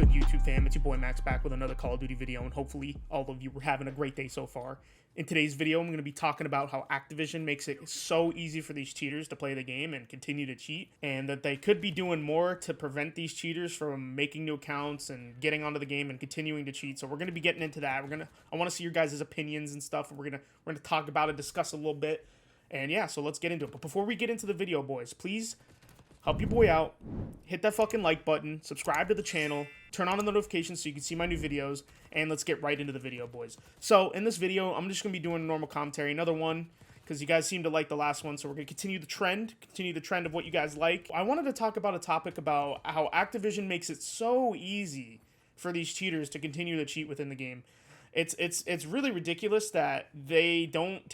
good, YouTube fam? It's your boy Max back with another Call of Duty video, and hopefully all of you were having a great day so far. In today's video, I'm going to be talking about how Activision makes it so easy for these cheaters to play the game and continue to cheat, and that they could be doing more to prevent these cheaters from making new accounts and getting onto the game and continuing to cheat. So we're going to be getting into that. I want to see your guys' opinions and stuff, and we're gonna talk about it, discuss a little bit, and yeah, so let's get into it. But before we get into the video, boys, please help your boy out. Hit that fucking like button, subscribe to the channel, turn on the notifications so you can see my new videos, and let's get right into the video, boys. So, in this video, I'm just going to be doing a normal commentary, another one, because you guys seem to like the last one, so we're going to continue the trend of what you guys like. I wanted to talk about a topic about how Activision makes it so easy for these cheaters to continue to cheat within the game. It's really ridiculous that they don't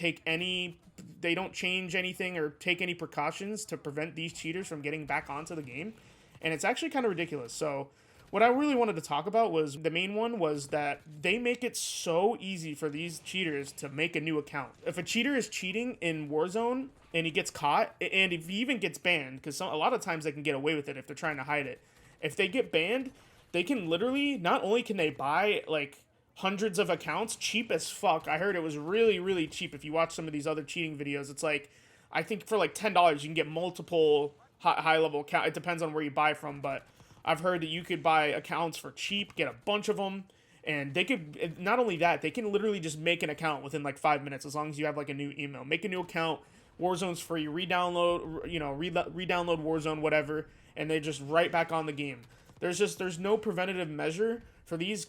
change anything or take any precautions to prevent these cheaters from getting back onto the game. And it's actually kind of ridiculous. So what I really wanted to talk about was, the main one was that they make it so easy for these cheaters to make a new account. If a cheater is cheating in Warzone and he gets caught, and if he even gets banned, because a lot of times they can get away with it if they're trying to hide it. If they get banned, they can literally, not only can they buy like hundreds of accounts cheap as fuck. I heard it was really, really cheap. If you watch some of these other cheating videos, it's like, I think for like $10 you can get multiple high level account. It depends on where you buy from, but I've heard that you could buy accounts for cheap, get a bunch of them, and they could, not only that, they can literally just make an account within like 5 minutes as long as you have like a new email. Make a new account, Warzone's free, re-download Warzone, whatever, and they're just right back on the game. There's no preventative measure for these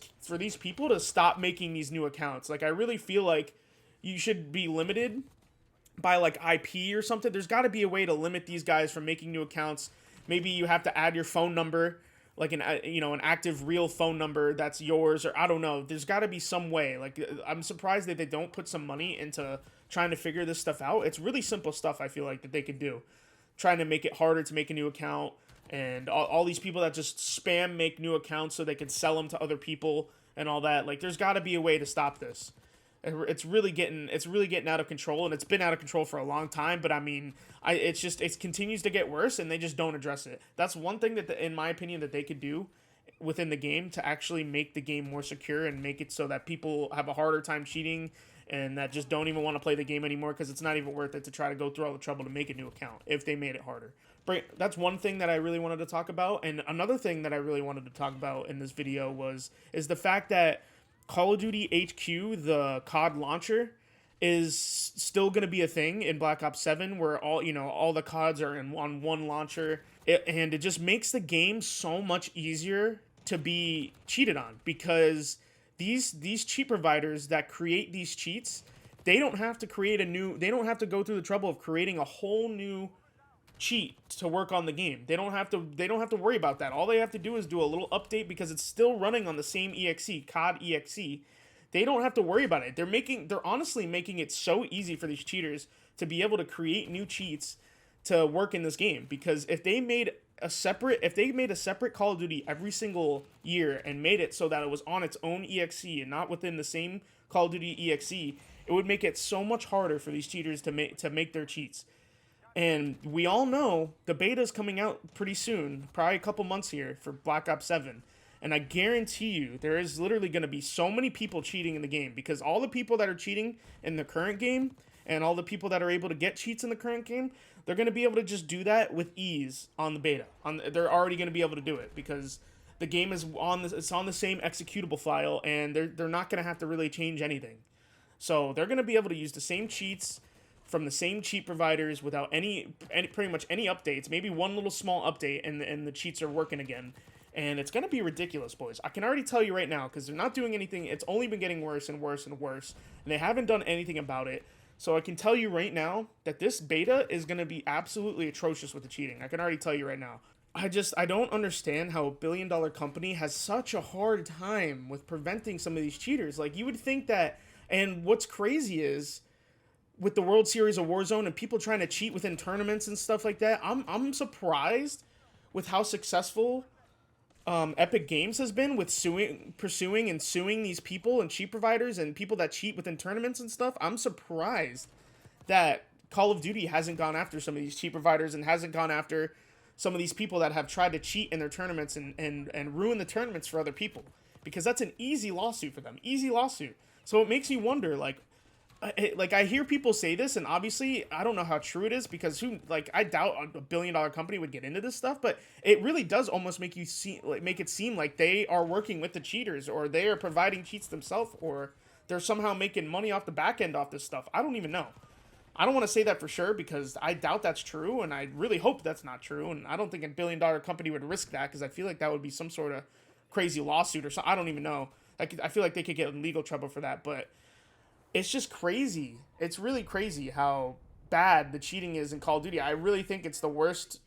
people to stop making these new accounts. Like, I really feel like you should be limited by like IP or something. There's got to be a way to limit these guys from making new accounts. Maybe you have to add your phone number, like an active real phone number that's yours, or I don't know. There's got to be some way. Like, I'm surprised that they don't put some money into trying to figure this stuff out. It's really simple stuff, I feel like, that they could do. Trying to make it harder to make a new account, and all these people that just spam make new accounts so they can sell them to other people and all that. Like, there's got to be a way to stop this. It's really getting out of control, and it's been out of control for a long time. But I mean, it continues to get worse, and they just don't address it. That's one thing that, in my opinion, that they could do within the game to actually make the game more secure and make it so that people have a harder time cheating and that just don't even want to play the game anymore, because it's not even worth it to try to go through all the trouble to make a new account if they made it harder. But that's one thing that I really wanted to talk about. And another thing that I really wanted to talk about in this video is the fact that Call of Duty HQ, the COD launcher, is still going to be a thing in Black Ops 7, where all the CODs are on one launcher, and it just makes the game so much easier to be cheated on, because these cheat providers that create these cheats, they don't have to go through the trouble of creating a whole new cheat to work on the game. They don't have to worry about that. All they have to do is do a little update, because it's still running on the same exe, COD exe. They don't have to worry about it. They're honestly making it so easy for these cheaters to be able to create new cheats to work in this game, because if they made a separate Call of Duty every single year and made it so that it was on its own exe and not within the same Call of Duty exe, it would make it so much harder for these cheaters to make their cheats. And we all know the beta is coming out pretty soon, probably a couple months here, for Black Ops 7. And I guarantee you, there is literally going to be so many people cheating in the game, because all the people that are cheating in the current game and all the people that are able to get cheats in the current game, they're going to be able to just do that with ease on the beta. They're already going to be able to do it, because the game is on the same executable file, and they're not going to have to really change anything. So they're going to be able to use the same cheats from the same cheat providers without pretty much any updates. Maybe one little small update, and the cheats are working again. And it's going to be ridiculous, boys. I can already tell you right now, because they're not doing anything. It's only been getting worse and worse and worse, and they haven't done anything about it. So I can tell you right now that this beta is going to be absolutely atrocious with the cheating. I can already tell you right now. I don't understand how a billion-dollar company has such a hard time with preventing some of these cheaters. Like, you would think that, and what's crazy is, with the World Series of Warzone and people trying to cheat within tournaments and stuff like that, I'm surprised with how successful Epic Games has been with pursuing and suing these people and cheat providers and people that cheat within tournaments and stuff. I'm surprised that Call of Duty hasn't gone after some of these cheat providers and hasn't gone after some of these people that have tried to cheat in their tournaments and ruin the tournaments for other people, because that's an easy lawsuit for them, easy lawsuit. So it makes me wonder, like I hear people say this, and obviously I don't know how true it is, because I doubt a billion-dollar company would get into this stuff, but it really does almost make it seem like they are working with the cheaters, or they are providing cheats themselves, or they're somehow making money off the back end off this stuff. I don't even know. I don't want to say that for sure, because I doubt that's true, and I really hope that's not true, and I don't think a billion-dollar company would risk that, because I feel like that would be some sort of crazy lawsuit or something. I don't even know. I feel like they could get in legal trouble for that, but it's just crazy. It's really crazy how bad the cheating is in Call of Duty. I really think it's the worst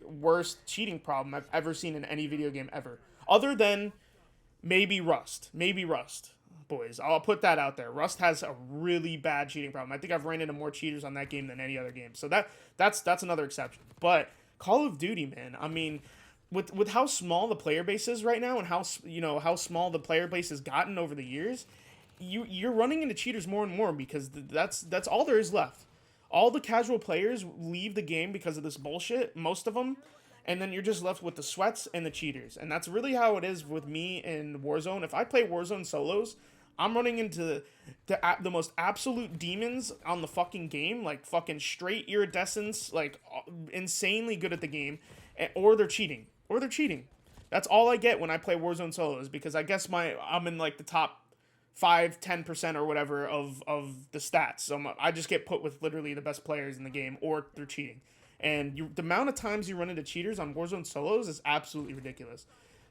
cheating problem I've ever seen in any video game ever. Other than maybe Rust. Maybe Rust. Boys, I'll put that out there. Rust has a really bad cheating problem. I think I've ran into more cheaters on that game than any other game. So that's another exception. But Call of Duty, man, I mean, with how small the player base is right now, and how small the player base has gotten over the years, you're running into cheaters more and more, because that's all there is left. All the casual players leave the game because of this bullshit, most of them, and then you're just left with the sweats and the cheaters. And that's really how it is with me in Warzone. If I play Warzone solos, I'm running into the most absolute demons on the fucking game, like fucking straight iridescence, like insanely good at the game, or they're cheating. That's all I get when I play Warzone solos, because I guess I'm in like the top 5-10% or whatever of the stats. So I just get put with literally the best players in the game, or they're cheating. And the amount of times you run into cheaters on Warzone solos is absolutely ridiculous.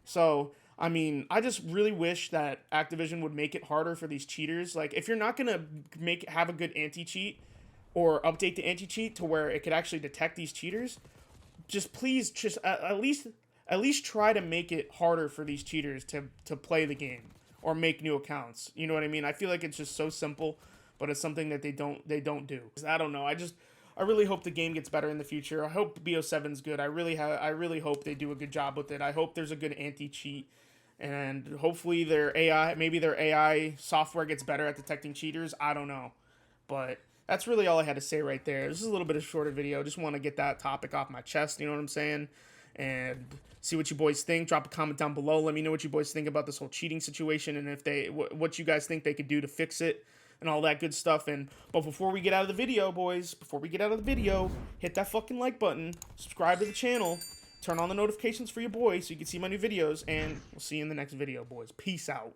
So, I mean, I just really wish that Activision would make it harder for these cheaters. Like, if you're not going to have a good anti-cheat, or update the anti-cheat to where it could actually detect these cheaters, please at least try to make it harder for these cheaters to play the game or make new accounts. You know what I mean? I feel like it's just so simple, but it's something that they don't do. I don't know. I really hope the game gets better in the future. I hope BO7's good. I really hope they do a good job with it. I hope there's a good anti-cheat, and hopefully their AI software gets better at detecting cheaters. I don't know, but that's really all I had to say right there. This is a little bit of a shorter video. Just want to get that topic off my chest. You know what I'm saying? And see what you boys think. Drop a comment down below. Let me know what you boys think about this whole cheating situation, and what you guys think they could do to fix it, and all that good stuff. But before we get out of the video, boys, hit that fucking like button, subscribe to the channel, turn on the notifications for your boys so you can see my new videos, and we'll see you in the next video, boys. Peace out.